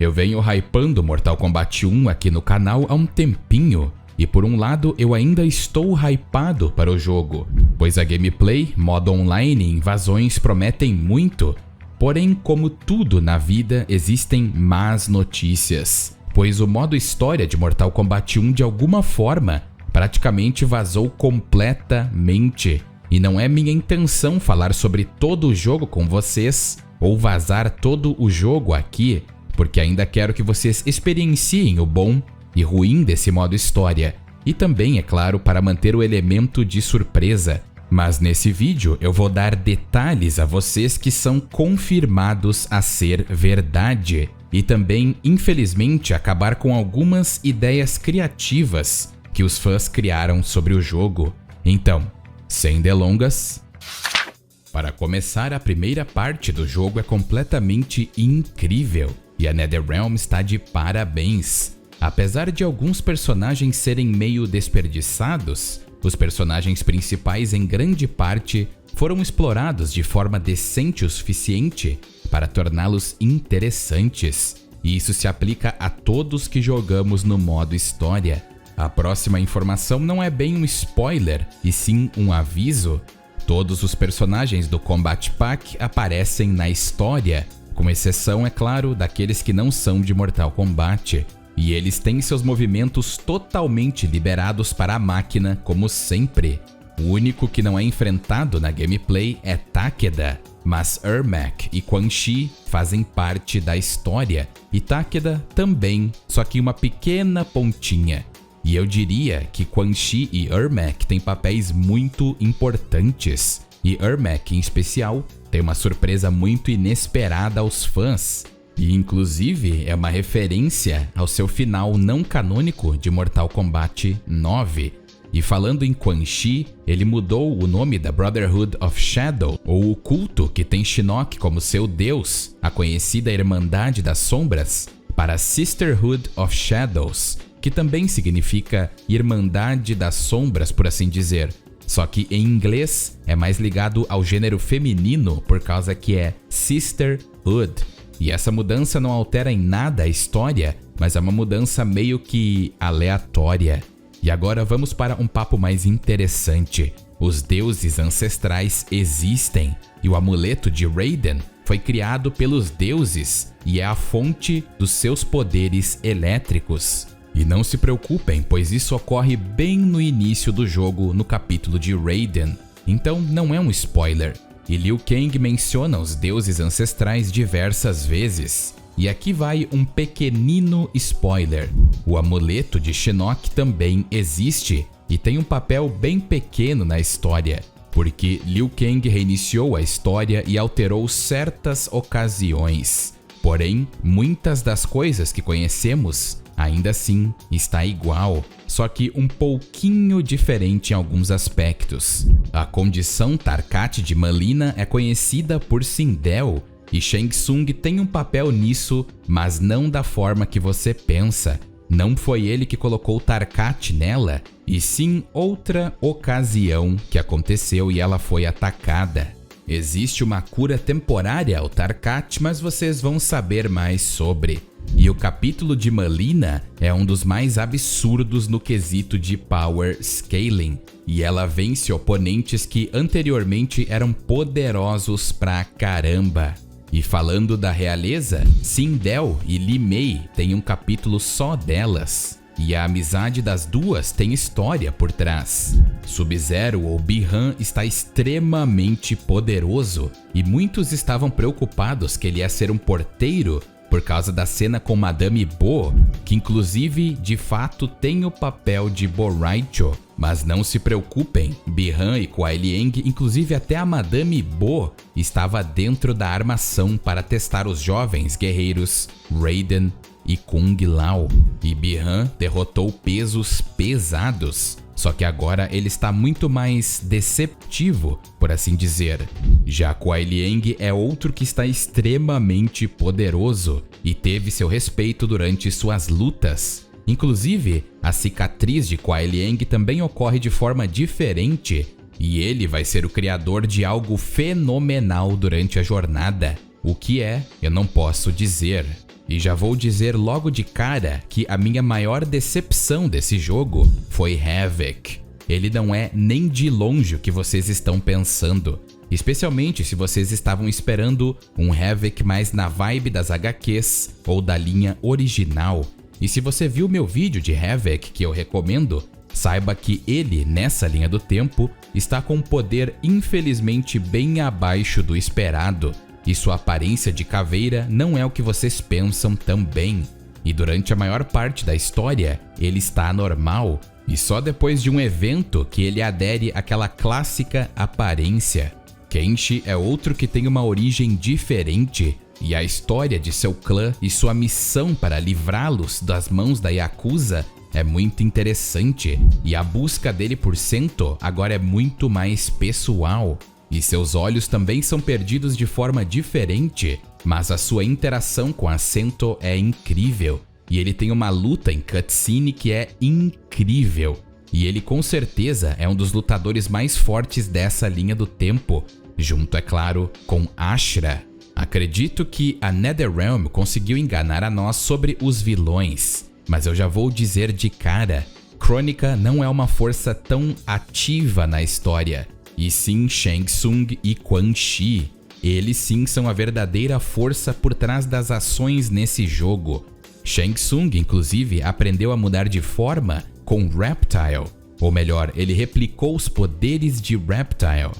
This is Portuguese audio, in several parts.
Eu venho hypando Mortal Kombat 1 aqui no canal há um tempinho, e por um lado eu ainda estou hypado para o jogo, pois a gameplay, modo online e invasões prometem muito. Porém, como tudo na vida, existem más notícias, pois o modo história de Mortal Kombat 1 de alguma forma praticamente vazou completamente. E não é minha intenção falar sobre todo o jogo com vocês, ou vazar todo o jogo aqui, porque ainda quero que vocês experienciem o bom e ruim desse modo história, e também, é claro, para manter o elemento de surpresa. Mas nesse vídeo eu vou dar detalhes a vocês que são confirmados a ser verdade, e também, infelizmente, acabar com algumas ideias criativas que os fãs criaram sobre o jogo. Então, sem delongas, para começar, a primeira parte do jogo é completamente incrível e a NetherRealm está de parabéns. Apesar de alguns personagens serem meio desperdiçados, os personagens principais em grande parte foram explorados de forma decente o suficiente para torná-los interessantes, e isso se aplica a todos que jogamos no modo história. A próxima informação não é bem um spoiler, e sim um aviso. Todos os personagens do Combat Pack aparecem na história, com exceção, é claro, daqueles que não são de Mortal Kombat. E eles têm seus movimentos totalmente liberados para a máquina, como sempre. O único que não é enfrentado na gameplay é Takeda, mas Ermac e Quan Chi fazem parte da história, e Takeda também, só que uma pequena pontinha. E eu diria que Quan Chi e Ermac têm papéis muito importantes, e Ermac em especial tem uma surpresa muito inesperada aos fãs, e inclusive é uma referência ao seu final não canônico de Mortal Kombat 9. E falando em Quan Chi, ele mudou o nome da Brotherhood of Shadow, ou o culto que tem Shinnok como seu deus, a conhecida Irmandade das Sombras, para Sisterhood of Shadows, que também significa Irmandade das Sombras, por assim dizer. Só que em inglês é mais ligado ao gênero feminino por causa que é Sisterhood. E essa mudança não altera em nada a história, mas é uma mudança meio que aleatória. E agora vamos para um papo mais interessante. Os deuses ancestrais existem, e o amuleto de Raiden foi criado pelos deuses e é a fonte dos seus poderes elétricos. E não se preocupem, pois isso ocorre bem no início do jogo, no capítulo de Raiden. Então não é um spoiler. E Liu Kang menciona os deuses ancestrais diversas vezes. E aqui vai um pequenino spoiler. O amuleto de Shinnok também existe e tem um papel bem pequeno na história, porque Liu Kang reiniciou a história e alterou certas ocasiões. Porém, muitas das coisas que conhecemos ainda assim está igual, só que um pouquinho diferente em alguns aspectos. A condição Tarkat de Mileena é conhecida por Sindel, e Shang Tsung tem um papel nisso, mas não da forma que você pensa. Não foi ele que colocou Tarkat nela, e sim outra ocasião que aconteceu e ela foi atacada. Existe uma cura temporária ao Tarkat, mas vocês vão saber mais sobre. E o capítulo de Mileena é um dos mais absurdos no quesito de power scaling, e ela vence oponentes que anteriormente eram poderosos pra caramba. E falando da realeza, Sindel e Li Mei têm um capítulo só delas, e a amizade das duas tem história por trás. Sub-Zero ou Bi-Han está extremamente poderoso, e muitos estavam preocupados que ele ia ser um porteiro por causa da cena com Madame Bo, que inclusive de fato tem o papel de Bo' Rai Cho. Mas não se preocupem, Bi-Han e Kuai Liang, inclusive até a Madame Bo, estava dentro da armação para testar os jovens guerreiros Raiden e Kung Lao. E Bi-Han derrotou pesos pesados, só que agora ele está muito mais deceptivo, por assim dizer. Já Kuai Liang é outro que está extremamente poderoso e teve seu respeito durante suas lutas. Inclusive, a cicatriz de Kuai Liang também ocorre de forma diferente, e ele vai ser o criador de algo fenomenal durante a jornada. O que é, eu não posso dizer. E já vou dizer logo de cara que a minha maior decepção desse jogo foi Havik. Ele não é nem de longe o que vocês estão pensando, especialmente se vocês estavam esperando um Havik mais na vibe das HQs ou da linha original. E se você viu meu vídeo de Havik que eu recomendo, saiba que ele, nessa linha do tempo, está com um poder infelizmente bem abaixo do esperado. E sua aparência de caveira não é o que vocês pensam também. E durante a maior parte da história, ele está normal, e só depois de um evento que ele adere àquela clássica aparência. Kenshi é outro que tem uma origem diferente, e a história de seu clã e sua missão para livrá-los das mãos da Yakuza é muito interessante, e a busca dele por Sento agora é muito mais pessoal. E seus olhos também são perdidos de forma diferente, mas a sua interação com a Sento é incrível. E ele tem uma luta em cutscene que é incrível. E ele com certeza é um dos lutadores mais fortes dessa linha do tempo, junto, é claro, com Ashura. Acredito que a NetherRealm conseguiu enganar a nós sobre os vilões, mas eu já vou dizer de cara, Kronika não é uma força tão ativa na história. E sim Shang Tsung e Quan Chi. Eles sim são a verdadeira força por trás das ações nesse jogo. Shang Tsung, inclusive, aprendeu a mudar de forma com Reptile. Ou melhor, ele replicou os poderes de Reptile.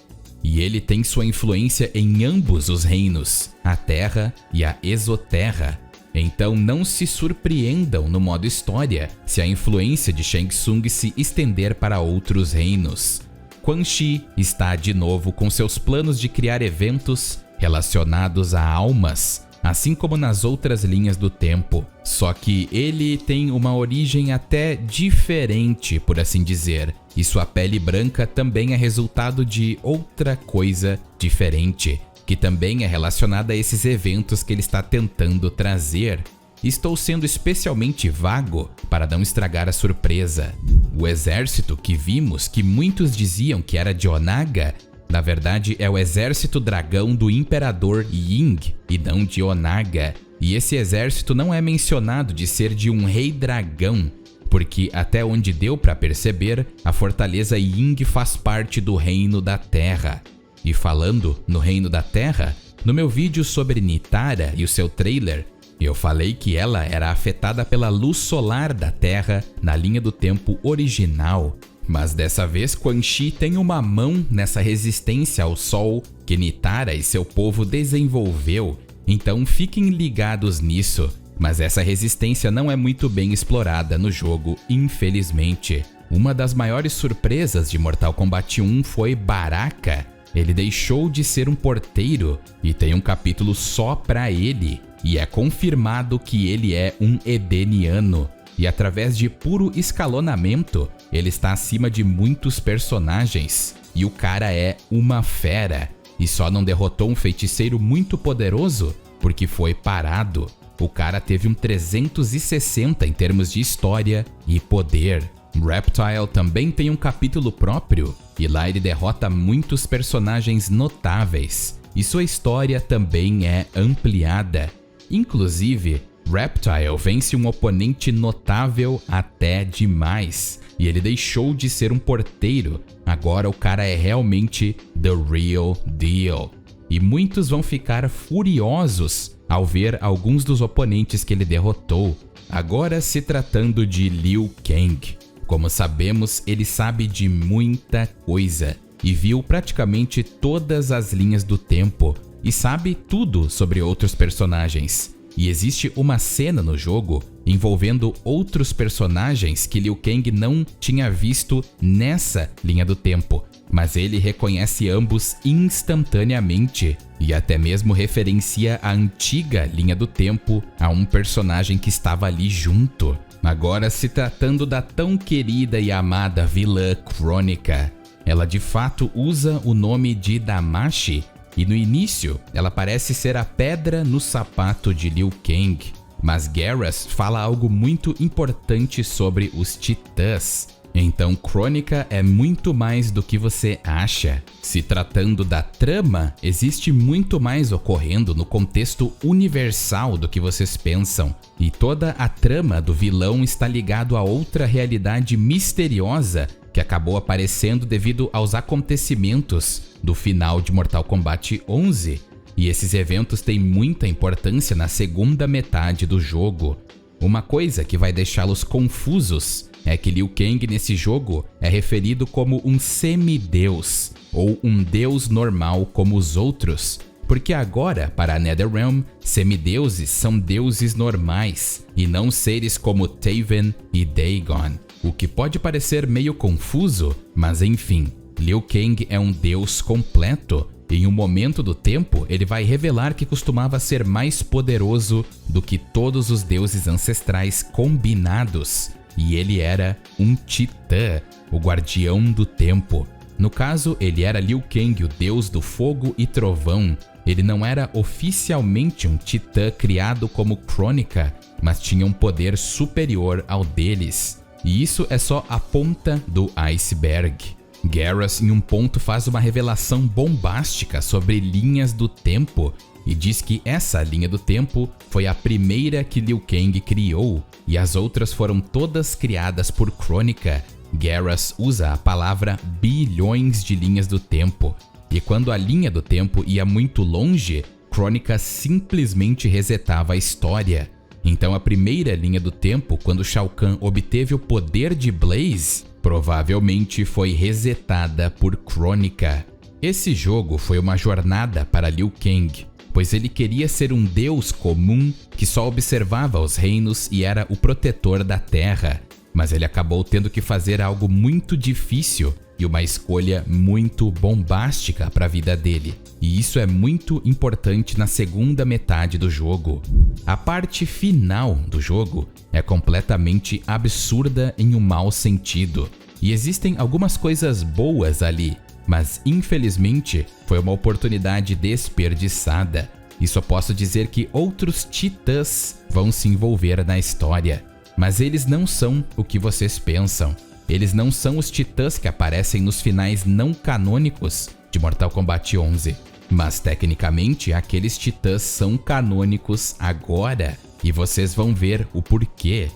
E ele tem sua influência em ambos os reinos, a Terra e a Exoterra. Então não se surpreendam no modo história se a influência de Shang Tsung se estender para outros reinos. Quan Chi está de novo com seus planos de criar eventos relacionados a almas, assim como nas outras linhas do tempo. Só que ele tem uma origem até diferente, por assim dizer, e sua pele branca também é resultado de outra coisa diferente, que também é relacionada a esses eventos que ele está tentando trazer. Estou sendo especialmente vago para não estragar a surpresa. O exército que vimos, que muitos diziam que era de Onaga, na verdade é o exército dragão do Imperador Ying e não de Onaga. E esse exército não é mencionado de ser de um rei dragão, porque até onde deu para perceber, a fortaleza Ying faz parte do Reino da Terra. E falando no Reino da Terra, no meu vídeo sobre Nitara e o seu trailer, eu falei que ela era afetada pela luz solar da Terra na linha do tempo original, mas dessa vez Quan Chi tem uma mão nessa resistência ao Sol que Nitara e seu povo desenvolveu, então fiquem ligados nisso, mas essa resistência não é muito bem explorada no jogo, infelizmente. Uma das maiores surpresas de Mortal Kombat 1 foi Baraka. Ele deixou de ser um porteiro e tem um capítulo só pra ele. E é confirmado que ele é um Edeniano, e através de puro escalonamento, ele está acima de muitos personagens, e o cara é uma fera, e só não derrotou um feiticeiro muito poderoso porque foi parado. O cara teve um 360 em termos de história e poder. Reptile também tem um capítulo próprio, e lá ele derrota muitos personagens notáveis, e sua história também é ampliada. Inclusive, Reptile vence um oponente notável até demais, e ele deixou de ser um porteiro, agora o cara é realmente the real deal. E muitos vão ficar furiosos ao ver alguns dos oponentes que ele derrotou. Agora se tratando de Liu Kang. Como sabemos, ele sabe de muita coisa, e viu praticamente todas as linhas do tempo, e sabe tudo sobre outros personagens. E existe uma cena no jogo envolvendo outros personagens que Liu Kang não tinha visto nessa linha do tempo, mas ele reconhece ambos instantaneamente e até mesmo referencia a antiga linha do tempo a um personagem que estava ali junto. Agora, se tratando da tão querida e amada vilã Kronika, ela de fato usa o nome de Damashi, e no início ela parece ser a pedra no sapato de Liu Kang, mas Geras fala algo muito importante sobre os titãs. Então Crônica é muito mais do que você acha. Se tratando da trama, existe muito mais ocorrendo no contexto universal do que vocês pensam. E toda a trama do vilão está ligado a outra realidade misteriosa que acabou aparecendo devido aos acontecimentos do final de Mortal Kombat 11. E esses eventos têm muita importância na segunda metade do jogo. Uma coisa que vai deixá-los confusos é que Liu Kang nesse jogo é referido como um semideus, ou um deus normal como os outros, porque agora, para a NetherRealm, semideuses são deuses normais, e não seres como Taven e Dagon, o que pode parecer meio confuso, mas enfim, Liu Kang é um deus completo. Em um momento do tempo, ele vai revelar que costumava ser mais poderoso do que todos os deuses ancestrais combinados, e ele era um titã, o guardião do tempo. No caso, ele era Liu Kang, o deus do fogo e trovão. Ele não era oficialmente um titã criado como Crônica, mas tinha um poder superior ao deles. E isso é só a ponta do iceberg. Garrus, em um ponto, faz uma revelação bombástica sobre linhas do tempo e diz que essa linha do tempo foi a primeira que Liu Kang criou e as outras foram todas criadas por Crônica. Garrus usa a palavra bilhões de linhas do tempo, e quando a linha do tempo ia muito longe, Crônica simplesmente resetava a história. Então a primeira linha do tempo, quando Shao Kahn obteve o poder de Blaze, provavelmente foi resetada por Crônica. Esse jogo foi uma jornada para Liu Kang, pois ele queria ser um deus comum que só observava os reinos e era o protetor da Terra. Mas ele acabou tendo que fazer algo muito difícil e uma escolha muito bombástica para a vida dele. E isso é muito importante na segunda metade do jogo. A parte final do jogo é completamente absurda em um mau sentido. E existem algumas coisas boas ali, mas infelizmente foi uma oportunidade desperdiçada. E só posso dizer que outros titãs vão se envolver na história. Mas eles não são o que vocês pensam. Eles não são os titãs que aparecem nos finais não canônicos de Mortal Kombat 11. Mas tecnicamente aqueles titãs são canônicos agora. E vocês vão ver o porquê.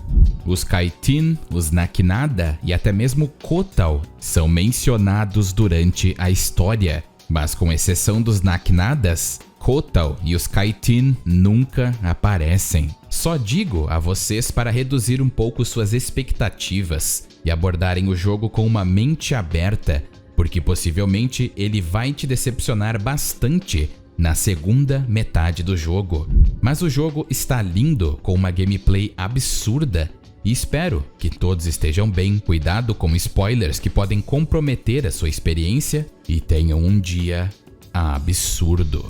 Os Kytinn, os Nakinata e até mesmo Kotal são mencionados durante a história. Mas com exceção dos Nakinatas, Kotal e os Kytinn nunca aparecem. Só digo a vocês para reduzir um pouco suas expectativas e abordarem o jogo com uma mente aberta, porque possivelmente ele vai te decepcionar bastante na segunda metade do jogo. Mas o jogo está lindo, com uma gameplay absurda, e espero que todos estejam bem. Cuidado com spoilers que podem comprometer a sua experiência e tenham um dia absurdo.